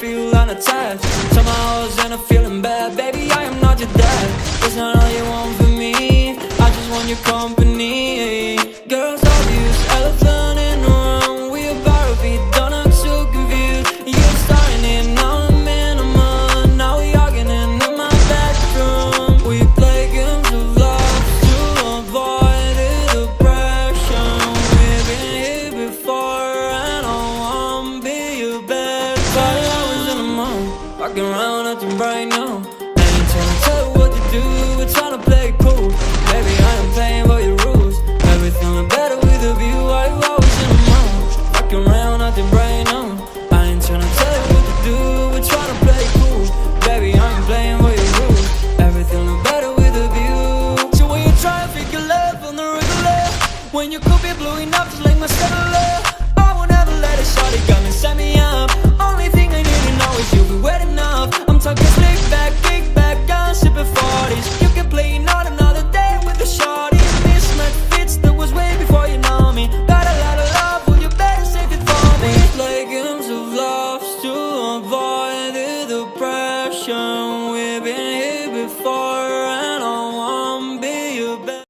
feel unattached. Somehow I was in a feeling bad. Baby, I am not your dad. It's not all you want from me, I just want your company. Girls obvious, elephant in the room. We about to be done, I'm so confused. You're starting it, now I'm in a mood. Now we arguing in my bedroom. We play games of love to avoid the depression. We've been here before and I wanna be your bed. 5 hours in a month, walking around acting right now. I ain't trying to tell you what to do, we're trying to play it cool. Baby, I am playing by your rules. Everything look better with a view. 5 hours in a month, walking around acting right now. I ain't trying to tell you what to do, we're trying to play it cool. Baby, I am playing by your rules. Everything look better with a view. So when you try to figure love on the regular, when you could be blowing up just like my cellular, I won't ever let it shut it, come and set me up. Only thing I need to know is you'll be wet enough. I'm talking slick back, kick back, I'm sipping 40s. You can play not another day with the shorty. Mismatch fits, that was way before you know me. Got a lot of love, well you better save it for me. We play games of love to avoid the depression. We've been here before